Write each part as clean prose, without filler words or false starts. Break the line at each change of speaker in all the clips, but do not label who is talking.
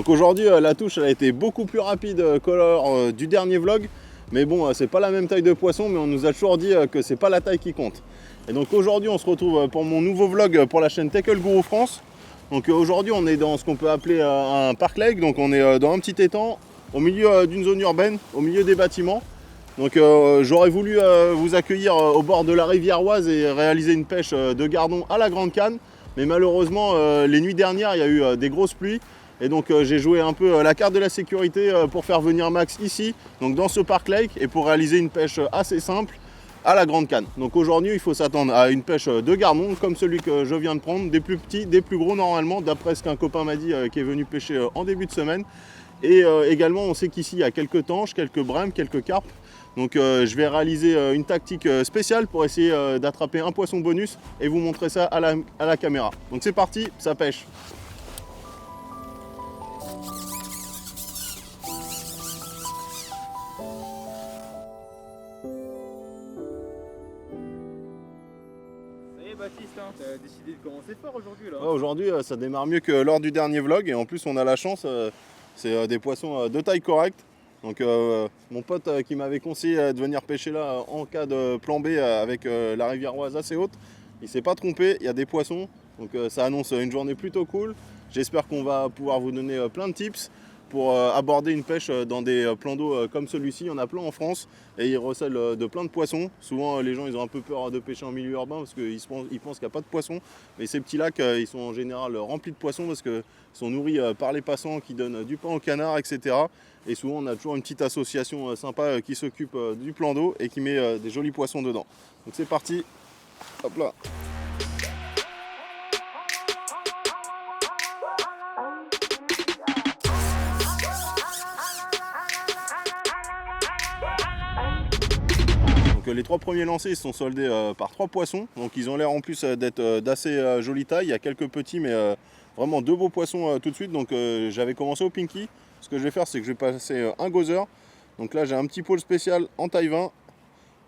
Donc aujourd'hui la touche elle a été beaucoup plus rapide que lors du dernier vlog. Mais bon, c'est pas la même taille de poisson, mais on nous a toujours dit que c'est pas la taille qui compte. Et donc aujourd'hui on se retrouve pour mon nouveau vlog pour la chaîne Tackle Guru France. Donc aujourd'hui on est dans ce qu'on peut appeler un park lake, donc on est dans un petit étang au milieu d'une zone urbaine, au milieu des bâtiments. Donc j'aurais voulu vous accueillir au bord de la rivière Oise et réaliser une pêche de gardon à la grande canne. Mais malheureusement les nuits dernières il y a eu des grosses pluies. Et donc j'ai joué un peu la carte de la sécurité pour faire venir Max ici, donc dans ce park lake, et pour réaliser une pêche assez simple à la grande canne. Donc aujourd'hui il faut s'attendre à une pêche de gardon comme celui que je viens de prendre, des plus petits, des plus gros normalement, d'après ce qu'un copain m'a dit qui est venu pêcher en début de semaine. Et également on sait qu'ici il y a quelques tanches, quelques brèmes, quelques carpes. Donc je vais réaliser une tactique spéciale pour essayer d'attraper un poisson bonus et vous montrer ça à la caméra. Donc c'est parti, ça pêche.
Baptiste, hein, tu as décidé de commencer fort aujourd'hui là.
Ouais, aujourd'hui ça démarre mieux que lors du dernier vlog et en plus on a la chance, c'est des poissons de taille correcte. Donc mon pote qui m'avait conseillé de venir pêcher là en cas de plan B avec la rivière Oise assez haute, il s'est pas trompé, il y a des poissons, donc ça annonce une journée plutôt cool. J'espère qu'on va pouvoir vous donner plein de tips pour aborder une pêche dans des plans d'eau comme celui-ci. Il y en a plein en France et ils recèlent de plein de poissons. Souvent les gens ils ont un peu peur de pêcher en milieu urbain parce qu'ils pensent qu'il n'y a pas de poissons. Mais ces petits lacs ils sont en général remplis de poissons parce qu'ils sont nourris par les passants qui donnent du pain aux canards, etc. Et souvent on a toujours une petite association sympa qui s'occupe du plan d'eau et qui met des jolis poissons dedans. Donc c'est parti, hop là. Les trois premiers lancers sont soldés par 3 poissons, donc ils ont l'air en plus d'être d'assez jolie taille. Il y a quelques petits mais vraiment 2 beaux poissons tout de suite. Donc j'avais commencé au pinky. Ce que je vais faire c'est que je vais passer un gozer. Donc là j'ai un petit pôle spécial en taille 20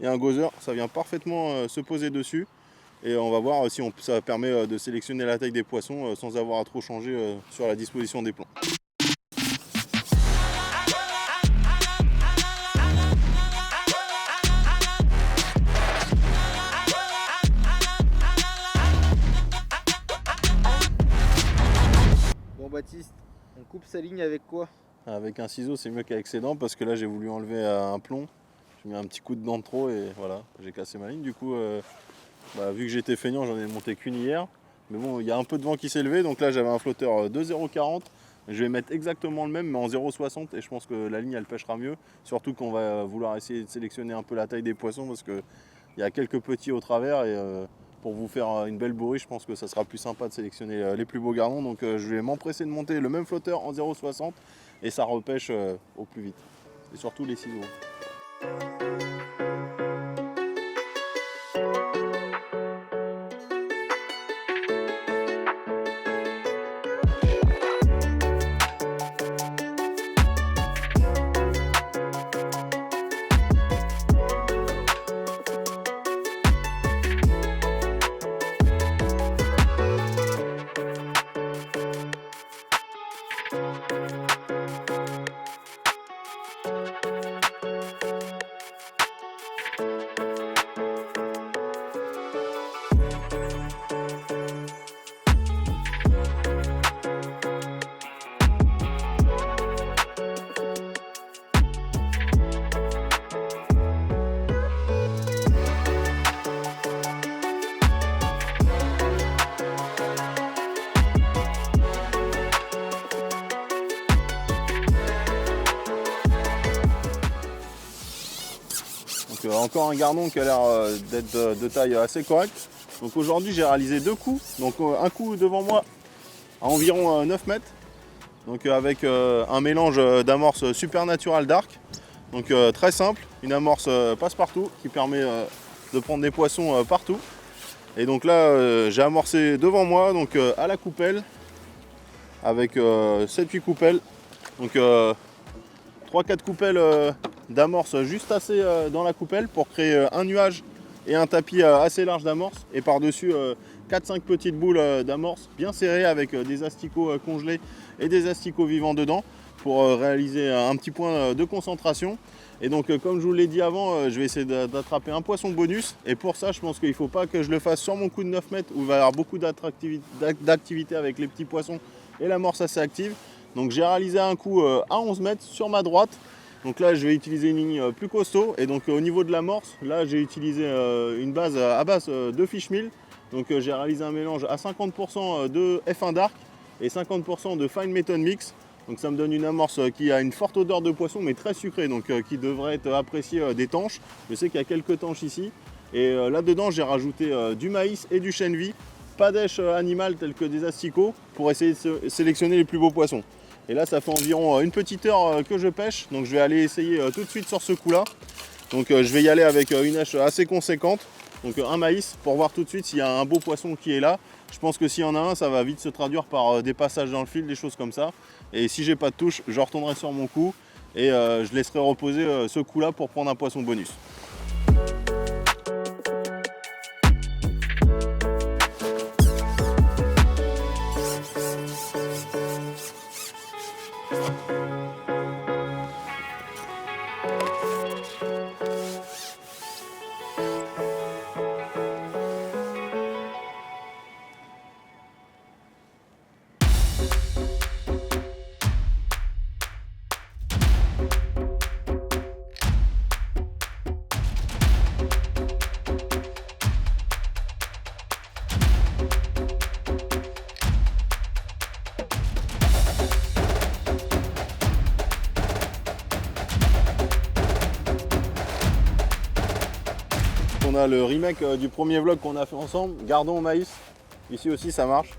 et un gozer, ça vient parfaitement se poser dessus. Et on va voir si ça permet de sélectionner la taille des poissons sans avoir à trop changer sur la disposition des plans.
Baptiste, on coupe sa ligne avec quoi?
Avec un ciseau c'est mieux qu'avec ses dents parce que là j'ai voulu enlever un plomb. J'ai mis un petit coup de dent de trop et voilà, j'ai cassé ma ligne. Du coup, vu que j'étais feignant, j'en ai monté qu'une hier. Mais bon, il y a un peu de vent qui s'est levé, donc là j'avais un flotteur de 0,40. Je vais mettre exactement le même mais en 0,60 et je pense que la ligne elle pêchera mieux. Surtout qu'on va vouloir essayer de sélectionner un peu la taille des poissons parce qu'il y a quelques petits au travers et pour vous faire une belle bourrie, je pense que ça sera plus sympa de sélectionner les plus beaux gardons. Donc je vais m'empresser de monter le même flotteur en 0,60 et ça repêche au plus vite. Et surtout les ciseaux. Encore un gardon qui a l'air d'être de taille assez correcte. Donc aujourd'hui j'ai réalisé 2 coups. Donc un coup devant moi à environ 9 mètres. Donc avec un mélange d'amorce Supernatural Dark. Donc très simple, une amorce passe-partout qui permet de prendre des poissons partout. Et donc là j'ai amorcé devant moi donc à la coupelle avec 7-8 coupelles. Donc 3-4 coupelles d'amorce juste assez dans la coupelle pour créer un nuage et un tapis assez large d'amorce et par-dessus 4-5 petites boules d'amorce bien serrées avec des asticots congelés et des asticots vivants dedans pour réaliser un petit point de concentration. Et donc comme je vous l'ai dit avant, je vais essayer d'attraper un poisson bonus. Et pour ça, je pense qu'il ne faut pas que je le fasse sur mon coup de 9 mètres où il va y avoir beaucoup d'activité avec les petits poissons et l'amorce assez active. Donc j'ai réalisé un coup à 11 mètres sur ma droite. Donc là, je vais utiliser une ligne plus costaud. Et donc au niveau de l'amorce, là j'ai utilisé une base à base de fish meal. Donc j'ai réalisé un mélange à 50% de F1 Dark et 50% de Fine Method Mix. Donc ça me donne une amorce qui a une forte odeur de poisson mais très sucrée, donc qui devrait être appréciée des tanches. Je sais qu'il y a quelques tanches ici. Et là-dedans, j'ai rajouté du maïs et du chène vie, pas d'èche animale telles que des asticots, pour essayer de sélectionner les plus beaux poissons. Et là, ça fait environ une petite heure que je pêche, donc je vais aller essayer tout de suite sur ce coup-là. Donc je vais y aller avec une èche assez conséquente, donc un maïs, pour voir tout de suite s'il y a un beau poisson qui est là. Je pense que s'il y en a un, ça va vite se traduire par des passages dans le fil, des choses comme ça. Et si j'ai pas de touche, je retournerai sur mon coup et je laisserai reposer ce coup-là pour prendre un poisson bonus. On a le remake du premier vlog qu'on a fait ensemble, gardons au maïs. Ici aussi ça marche.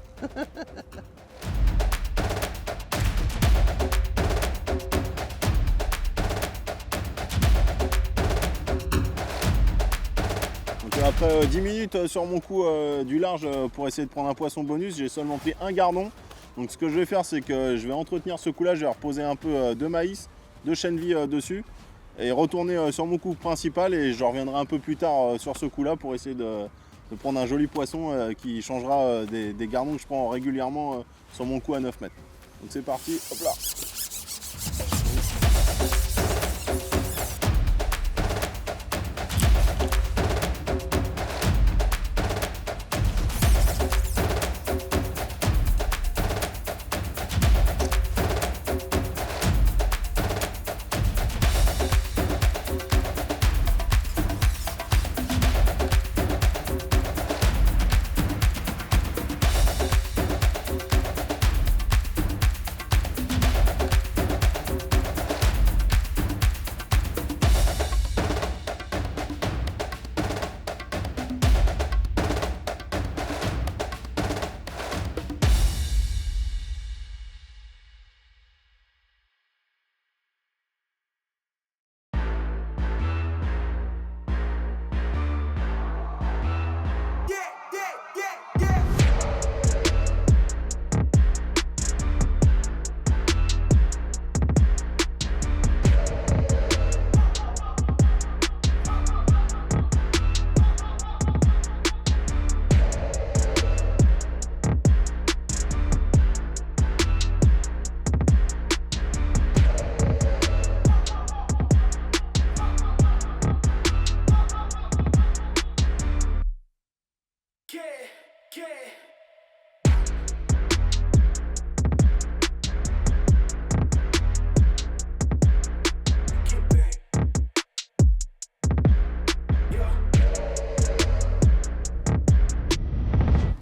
Donc après 10 minutes sur mon coup du large pour essayer de prendre un poisson bonus, j'ai seulement pris un gardon. Donc ce que je vais faire, c'est que je vais entretenir ce coup là, je vais reposer un peu de maïs, de chène vie dessus et retourner sur mon coup principal, et je reviendrai un peu plus tard sur ce coup là pour essayer de prendre un joli poisson qui changera des gardons que je prends régulièrement sur mon coup à 9 mètres. Donc c'est parti, hop là.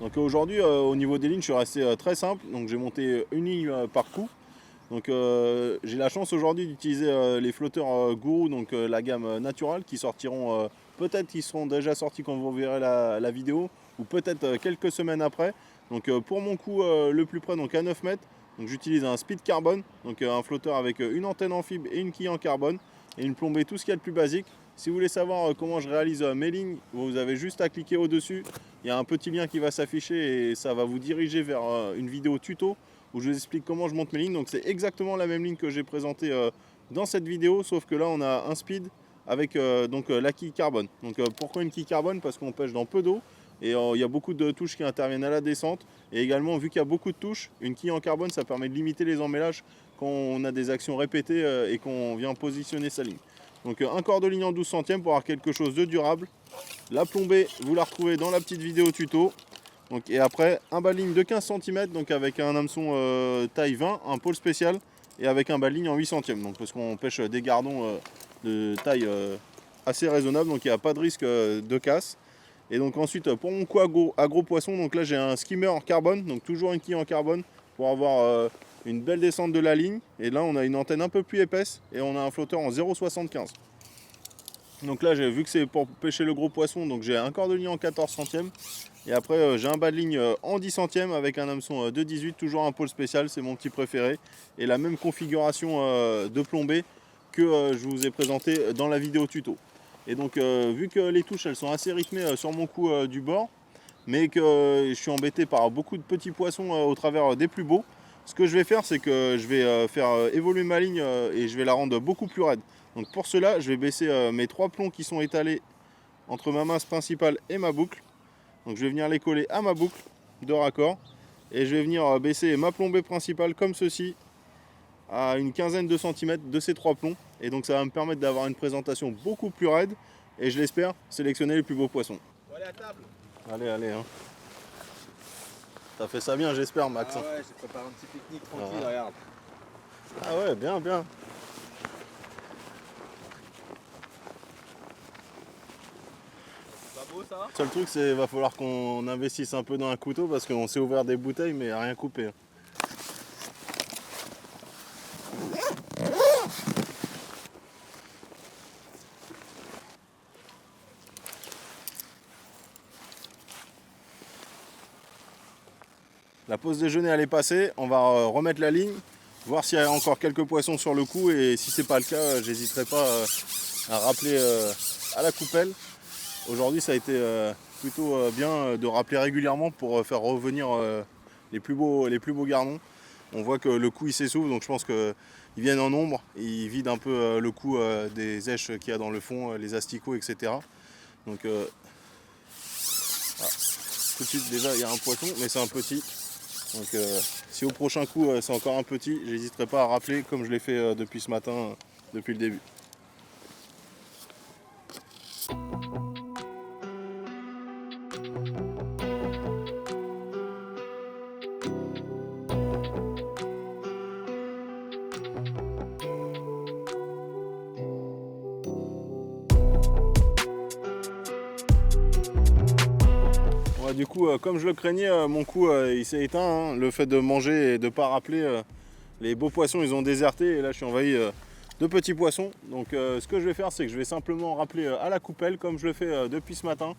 Donc aujourd'hui au niveau des lignes, je suis resté très simple, donc j'ai monté une ligne par coup. Donc j'ai la chance aujourd'hui d'utiliser les flotteurs Guru, donc la gamme naturale, qui sortiront peut-être qu'ils seront déjà sortis quand vous verrez la vidéo, ou peut-être quelques semaines après. Donc pour mon coup le plus près, donc à 9 mètres, donc j'utilise un speed carbone, donc un flotteur avec une antenne en fibre et une quille en carbone, et une plombée, tout ce qu'il y a de plus basique. Si vous voulez savoir comment je réalise mes lignes, vous avez juste à cliquer au-dessus. Il y a un petit lien qui va s'afficher et ça va vous diriger vers une vidéo tuto où je vous explique comment je monte mes lignes. Donc c'est exactement la même ligne que j'ai présentée dans cette vidéo, sauf que là on a un speed avec la quille carbone. Donc pourquoi une quille carbone? Parce qu'on pêche dans peu d'eau, Et il y a beaucoup de touches qui interviennent à la descente. Et également, vu qu'il y a beaucoup de touches, une quille en carbone, ça permet de limiter les emmêlages quand on a des actions répétées et qu'on vient positionner sa ligne. Donc un corps de ligne en 12 centièmes pour avoir quelque chose de durable. La plombée, vous la retrouvez dans la petite vidéo tuto. Donc, et après, un bas de ligne de 15 cm, donc avec un hameçon taille 20, un pôle spécial, et avec un bas de ligne en 8 centièmes. Donc parce qu'on pêche des gardons de taille assez raisonnable, donc il n'y a pas de risque de casse. Et donc ensuite, pour mon coup à gros poisson, donc là j'ai un skimmer en carbone, donc toujours une quille en carbone pour avoir une belle descente de la ligne. Et là on a une antenne un peu plus épaisse et on a un flotteur en 0,75. Donc là j'ai vu que c'est pour pêcher le gros poisson, donc j'ai un corps de ligne en 14 centièmes. Et après j'ai un bas de ligne en 10 centièmes avec un hameçon de 18, toujours un pôle spécial, c'est mon petit préféré. Et la même configuration de plombée que je vous ai présenté dans la vidéo tuto. Et donc vu que les touches elles sont assez rythmées sur mon coup du bord, mais que je suis embêté par beaucoup de petits poissons au travers des plus beaux, ce que je vais faire c'est que je vais faire évoluer ma ligne et je vais la rendre beaucoup plus raide. Donc pour cela je vais baisser mes 3 plombs qui sont étalés entre ma masse principale et ma boucle. Donc je vais venir les coller à ma boucle de raccord et je vais venir baisser ma plombée principale comme ceci à une quinzaine de centimètres de ces 3 plombs. Et donc ça va me permettre d'avoir une présentation beaucoup plus raide et je l'espère sélectionner les plus beaux poissons.
Bon, allez à table.
Allez, hein. T'as fait ça bien, j'espère, Max.
Ah ouais, j'ai préparé un petit pique-nique tranquille, regarde.
Ah ouais, bien.
C'est pas beau ça?
Le seul truc, c'est qu'il va falloir qu'on investisse un peu dans un couteau parce qu'on s'est ouvert des bouteilles mais rien coupé. La pause déjeuner elle est passée, on va remettre la ligne, voir s'il y a encore quelques poissons sur le coup et si c'est pas le cas, j'hésiterai pas à rappeler à la coupelle. Aujourd'hui ça a été plutôt bien de rappeler régulièrement pour faire revenir les plus beaux gardons. On voit que le coup il s'essouffle, donc je pense qu'ils viennent en nombre et ils vident un peu le coup des èches qu'il y a dans le fond, les asticots, etc. Donc tout de suite déjà il y a un poisson, mais c'est un petit. Donc si au prochain coup c'est encore un petit, j'hésiterai pas à rappeler comme je l'ai fait depuis ce matin, depuis le début. Du coup, comme je le craignais, mon coup il s'est éteint. Hein. Le fait de manger et de ne pas rappeler, les beaux poissons ils ont déserté et là je suis envahi de petits poissons. Donc ce que je vais faire, c'est que je vais simplement rappeler à la coupelle comme je le fais depuis ce matin.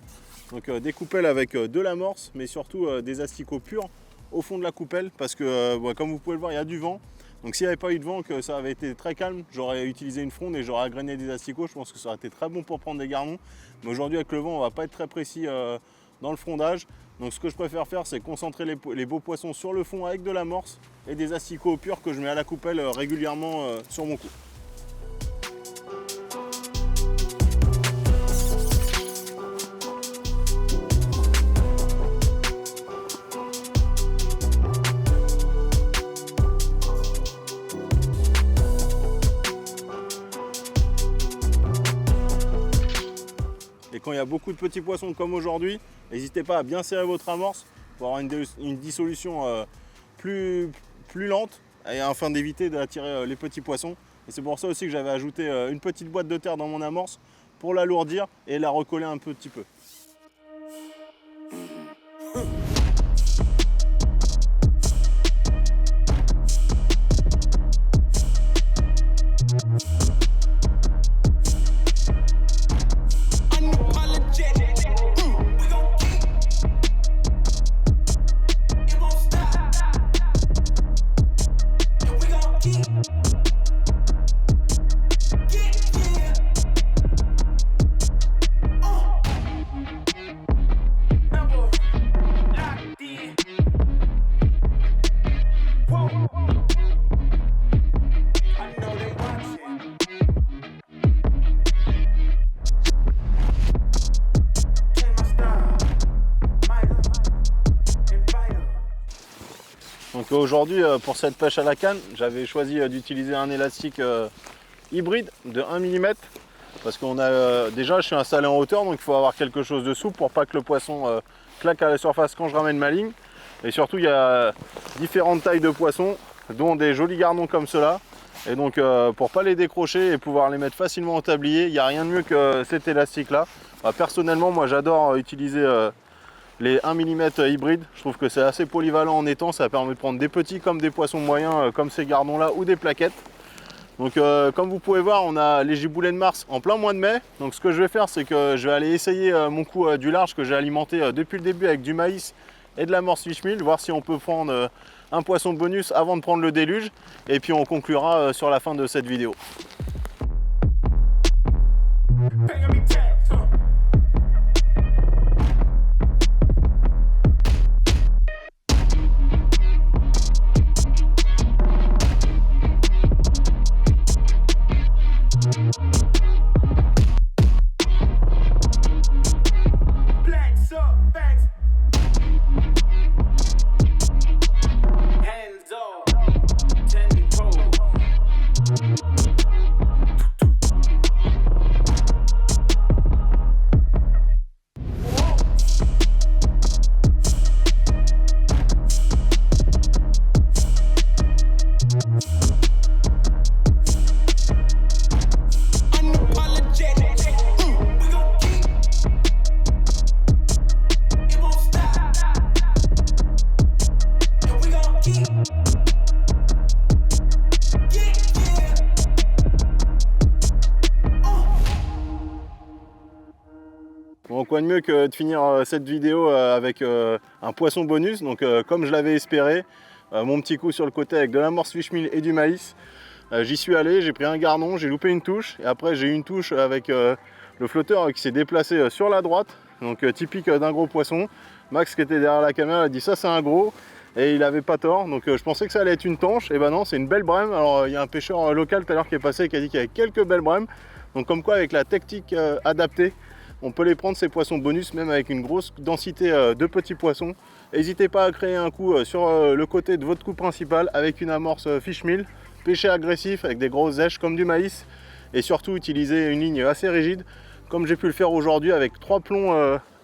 Donc des coupelles avec de l'amorce, mais surtout des asticots purs au fond de la coupelle parce que comme vous pouvez le voir, il y a du vent. Donc s'il n'y avait pas eu de vent, que ça avait été très calme, j'aurais utilisé une fronde et j'aurais agrainé des asticots. Je pense que ça aurait été très bon pour prendre des gardons. Mais aujourd'hui avec le vent, on va pas être très précis dans le frondage. Donc ce que je préfère faire, c'est concentrer les beaux poissons sur le fond avec de l'amorce et des asticots purs que je mets à la coupelle régulièrement sur mon coup. Et quand il y a beaucoup de petits poissons comme aujourd'hui, n'hésitez pas à bien serrer votre amorce pour avoir une dissolution plus lente et afin d'éviter d'attirer les petits poissons. Et c'est pour ça aussi que j'avais ajouté une petite boîte de terre dans mon amorce pour l'alourdir et la recoller un petit peu. Aujourd'hui, pour cette pêche à la canne, j'avais choisi d'utiliser un élastique hybride de 1 mm. Parce qu'on a déjà, je suis installé en hauteur, donc il faut avoir quelque chose de souple pour pas que le poisson claque à la surface quand je ramène ma ligne. Et surtout, il y a différentes tailles de poissons, dont des jolis gardons comme cela. Et donc, pour pas les décrocher et pouvoir les mettre facilement au tablier, il n'y a rien de mieux que cet élastique-là. Personnellement, moi, j'adore utiliser les 1 mm hybrides. Je trouve que c'est assez polyvalent en étang. Ça permet de prendre des petits comme des poissons moyens, comme ces gardons-là, ou des plaquettes. Donc comme vous pouvez voir, on a les giboulets de Mars en plein mois de mai. Donc ce que je vais faire, c'est que je vais aller essayer mon coup du large que j'ai alimenté depuis le début avec du maïs et de la morse fish meal, voir si on peut prendre un poisson bonus avant de prendre le déluge. Et puis on conclura sur la fin de cette vidéo. Bon, quoi de mieux que de finir cette vidéo avec un poisson bonus. Donc comme je l'avais espéré, mon petit coup sur le côté avec de la morse fish meal et du maïs. J'y suis allé, j'ai pris un gardon, j'ai loupé une touche et après j'ai eu une touche avec le flotteur qui s'est déplacé sur la droite, donc typique d'un gros poisson. Max qui était derrière la caméra a dit ça c'est un gros et il avait pas tort, donc je pensais que ça allait être une tanche, et ben non, c'est une belle brème. Alors il y a un pêcheur local tout à l'heure qui est passé et qui a dit qu'il y avait quelques belles brèmes, donc comme quoi avec la technique adaptée, on peut les prendre ces poissons bonus même avec une grosse densité de petits poissons. N'hésitez pas à créer un coup sur le côté de votre coup principal avec une amorce fish meal, pêcher agressif avec des grosses èches comme du maïs et surtout utiliser une ligne assez rigide comme j'ai pu le faire aujourd'hui avec 3 plombs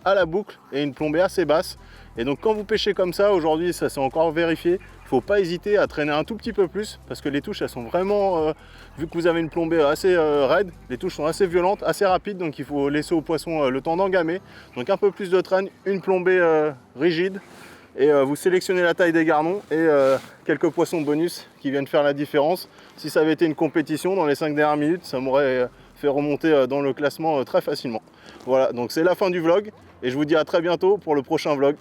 à la boucle et une plombée assez basse. Et donc quand vous pêchez comme ça, aujourd'hui ça s'est encore vérifié, il ne faut pas hésiter à traîner un tout petit peu plus parce que les touches elles sont vraiment, vu que vous avez une plombée assez raide, les touches sont assez violentes, assez rapides, donc il faut laisser au poisson le temps d'engamer. Donc un peu plus de traîne, une plombée rigide et vous sélectionnez la taille des gardons et quelques poissons bonus qui viennent faire la différence. Si ça avait été une compétition dans les 5 dernières minutes, ça m'aurait fait remonter dans le classement très facilement. Voilà, donc c'est la fin du vlog et je vous dis à très bientôt pour le prochain vlog.